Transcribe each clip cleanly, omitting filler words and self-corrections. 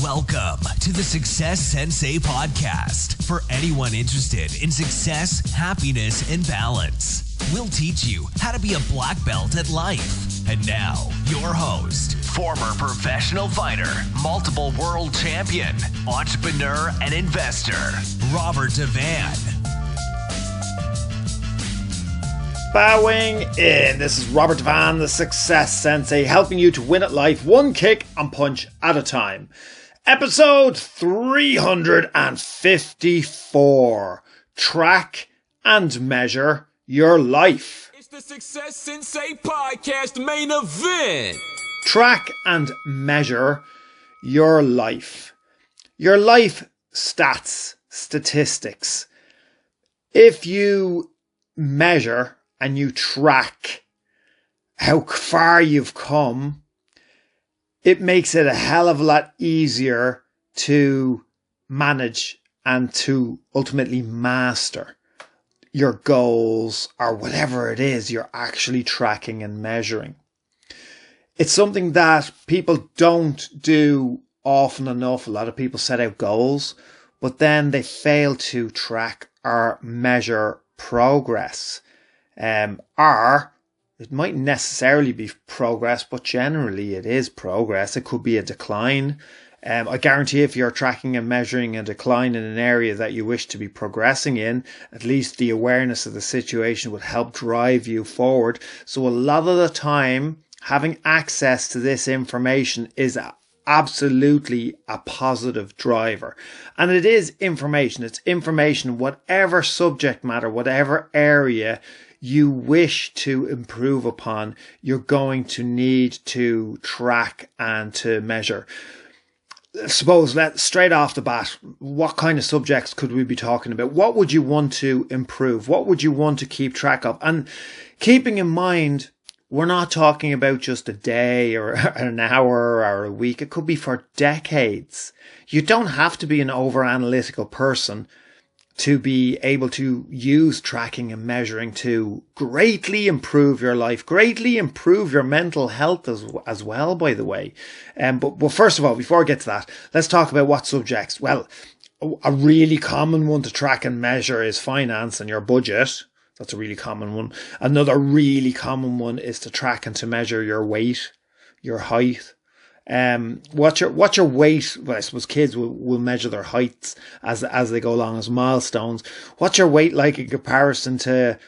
Welcome to the Success Sensei podcast for anyone interested in success, happiness, and balance. We'll teach you how to be a black belt at life. And now, your host, former professional fighter, multiple world champion, entrepreneur, and investor, Robert Devane. Bowing in. This is Robert Devane, the Success Sensei, helping you to win at life one kick and punch at a time. Episode 354. Track and measure your life. It's the Success Sensei podcast main event. Track and measure your life. Your life stats, statistics. If you measure and you track how far you've come, it makes it a hell of a lot easier to manage and to ultimately master your goals or whatever it is you're actually tracking and measuring. It's something that people don't do often enough. A lot of people set out goals, but then they fail to track or measure progress. Or it mightn't necessarily be progress, but generally it is progress. It could be a decline. I guarantee if you're tracking and measuring a decline in an area that you wish to be progressing in, at least the awareness of the situation would help drive you forward. So a lot of the time, having access to this information is absolutely a positive driver. And it is information. It's information, whatever subject matter, whatever area you wish to improve upon, you're going to need to track and to measure. Suppose, straight off the bat, what kind of subjects could we be talking about? What would you want to improve? What would you want to keep track of? And keeping in mind, we're not talking about just a day or an hour or a week. It could be for decades. You don't have to be an over-analytical person to be able to use tracking and measuring to greatly improve your life, greatly improve your mental health as well, by the way. But first of all, before I get to that, let's talk about what subjects. Well, a really common one to track and measure is finance and your budget. That's a really common one. Another really common one is to track and to measure your weight, your height. What's your weight? Well, I suppose kids will measure their heights as they go along as milestones. What's your weight like in comparison to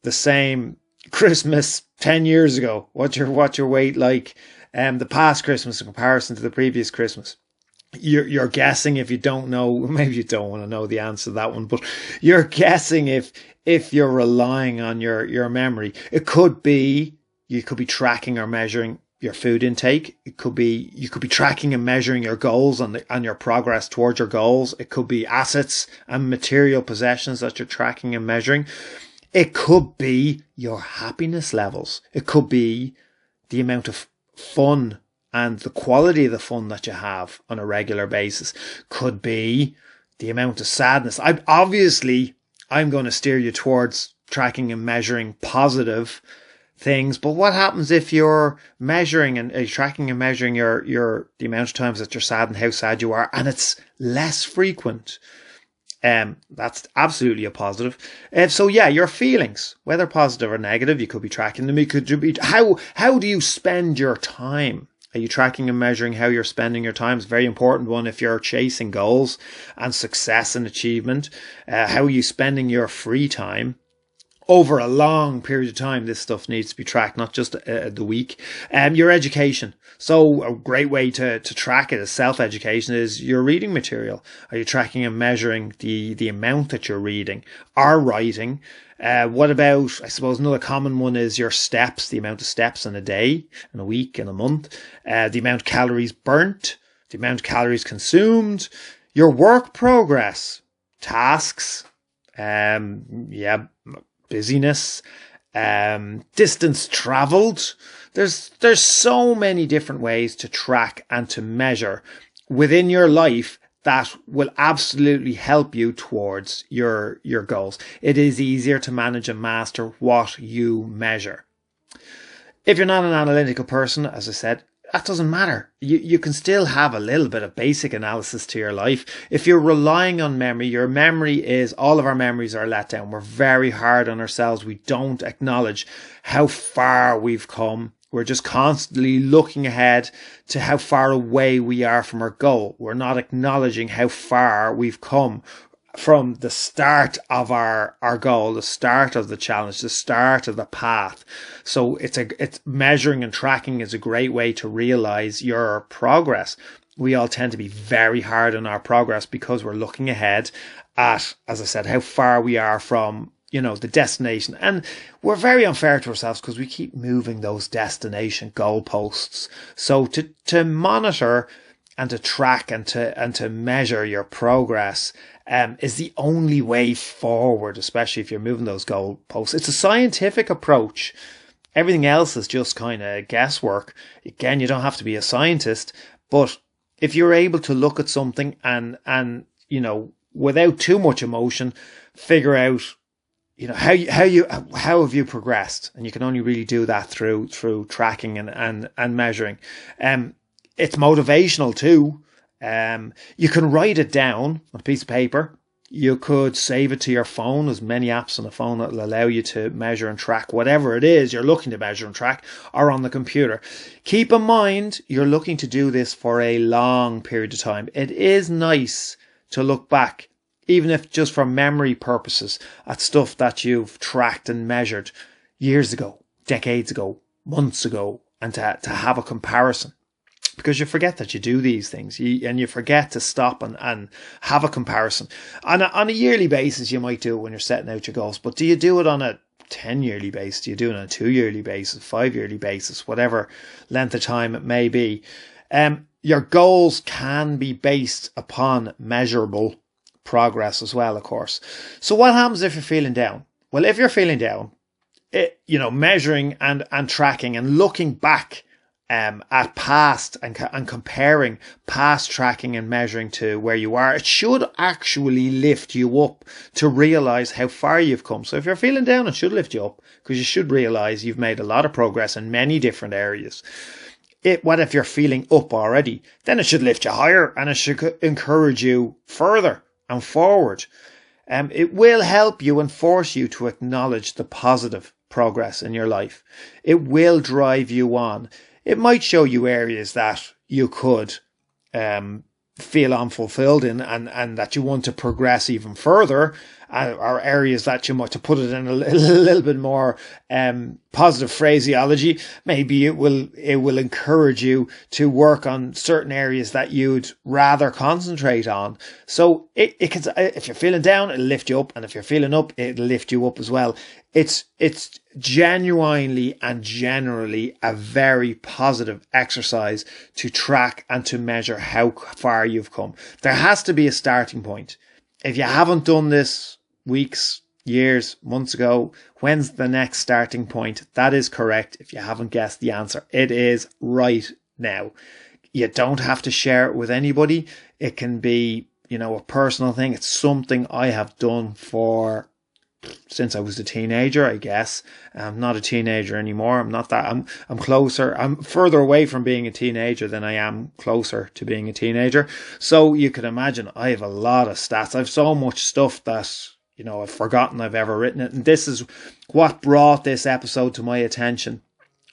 the same Christmas 10 years ago? What's your weight like the past Christmas in comparison to the previous Christmas? You're guessing, if you don't know, maybe you don't want to know the answer to that one, but you're guessing if you're relying on your memory. It could be you could be tracking or measuring your food intake. It could be you could be tracking and measuring your goals and your progress towards your goals. It could be assets and material possessions that you're tracking and measuring. It could be your happiness levels. It could be the amount of fun and the quality of the fun that you have on a regular basis. Could be the amount of sadness. I'm going to steer you towards tracking and measuring positive things, but what happens if you're measuring and tracking and measuring the amount of times that you're sad and how sad you are, and it's less frequent? That's absolutely a positive. So yeah, your feelings, whether positive or negative, you could be tracking them. You could be how do you spend your time? Are you tracking and measuring how you're spending your time? It's a very important one if you're chasing goals and success and achievement. How are you spending your free time? Over a long period of time, this stuff needs to be tracked, not just the week. Your education. So a great way to track it as self-education is your reading material. Are you tracking and measuring the amount that you're reading or writing? What about, I suppose another common one is your steps, the amount of steps in a day, in a week, in a month, the amount of calories burnt, the amount of calories consumed, your work progress, tasks, busyness, distance traveled. There's so many different ways to track and to measure within your life that will absolutely help you towards your goals. It is easier to manage and master what you measure. If you're not an analytical person, as I said, that doesn't matter. You can still have a little bit of basic analysis to your life. If you're relying on memory, your memory is, all of our memories are let down. We're very hard on ourselves. We don't acknowledge how far we've come. We're just constantly looking ahead to how far away we are from our goal. We're not acknowledging how far we've come from the start of our goal, the start of the challenge, the start of the path. So it's measuring and tracking is a great way to realize your progress. We all tend to be very hard on our progress because we're looking ahead at, as I said, how far we are from, the destination. And we're very unfair to ourselves because we keep moving those destination goalposts. So to monitor and to track and to measure your progress is the only way forward, especially if you're moving those goalposts. It's a scientific approach. Everything else is just kind of guesswork. Again, you don't have to be a scientist, but if you're able to look at something and without too much emotion, figure out how have you progressed, and you can only really do that through tracking and measuring. It's motivational too. You can write it down on a piece of paper. You could save it to your phone. There's many apps on the phone that will allow you to measure and track whatever it is you're looking to measure and track, or on the computer. Keep in mind, you're looking to do this for a long period of time. It is nice to look back, even if just for memory purposes, at stuff that you've tracked and measured years ago, decades ago, months ago, and to have a comparison. Because you forget that you do these things, and you forget to stop and have a comparison. On a yearly basis, you might do it when you're setting out your goals, but do you do it on a 10-yearly basis? Do you do it on a 2-yearly basis, 5-yearly basis, whatever length of time it may be? Your goals can be based upon measurable progress as well, of course. So what happens if you're feeling down? Well, if you're feeling down, measuring and tracking and looking back at past and comparing past tracking and measuring to where you are, it should actually lift you up to realize how far you've come. So if you're feeling down, it should lift you up, because you should realize you've made a lot of progress in many different areas. What if you're feeling up already? Then it should lift you higher, and it should encourage you further and forward. It will help you and force you to acknowledge the positive progress in your life. It will drive you on. It might show you areas that you could feel unfulfilled in, and that you want to progress even further, or areas that you might, to put it in a little bit more positive phraseology, maybe it will encourage you to work on certain areas that you'd rather concentrate on. So it can, if you're feeling down, it'll lift you up, and if you're feeling up, it'll lift you up as well. It's genuinely and generally a very positive exercise to track and to measure how far you've come. There has to be a starting point. If you haven't done this weeks, years, months ago, when's the next starting point? That is correct. If you haven't guessed the answer, it is right now. You don't have to share it with anybody. It can be, a personal thing. It's something I have done since I was a teenager, I guess. I'm not a teenager anymore. I'm closer. I'm further away from being a teenager than I am closer to being a teenager. So you can imagine I have a lot of stats. I've so much stuff that, I've forgotten I've ever written it. And this is what brought this episode to my attention.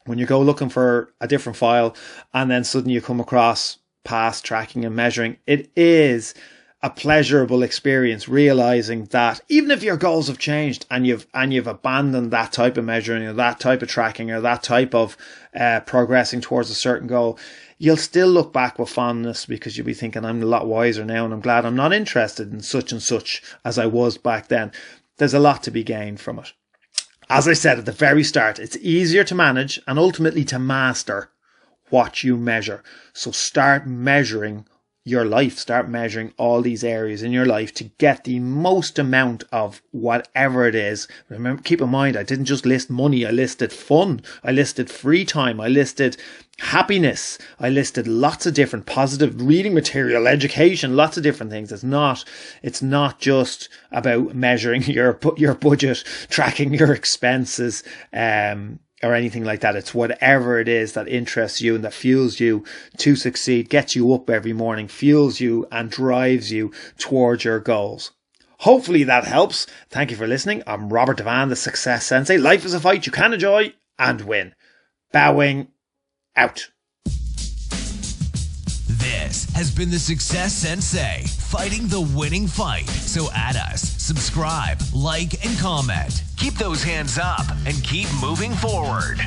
When you go looking for a different file and then suddenly you come across past tracking and measuring, it is a pleasurable experience, realizing that even if your goals have changed and you've abandoned that type of measuring or that type of tracking or that type of progressing towards a certain goal, you'll still look back with fondness, because you'll be thinking, I'm a lot wiser now, and I'm glad I'm not interested in such and such as I was back then. There's a lot to be gained from it. As I said at the very start, it's easier to manage and ultimately to master what you measure. So start measuring your life. Start measuring all these areas in your life to get the most amount of whatever it is. Remember, keep in mind, I didn't just list money. I listed fun. I listed free time. I listed happiness. I listed lots of different positive reading material, education, lots of different things. It's not just about measuring your budget, tracking your expenses, or anything like that. It's whatever it is that interests you and that fuels you to succeed, gets you up every morning, fuels you and drives you towards your goals. Hopefully that helps. Thank you for listening. I'm Robert Devane, the Success Sensei. Life is a fight you can enjoy and win. Bowing out. This has been the Success Sensei, fighting the winning fight. So add us, subscribe, like, and comment. Keep those hands up and keep moving forward.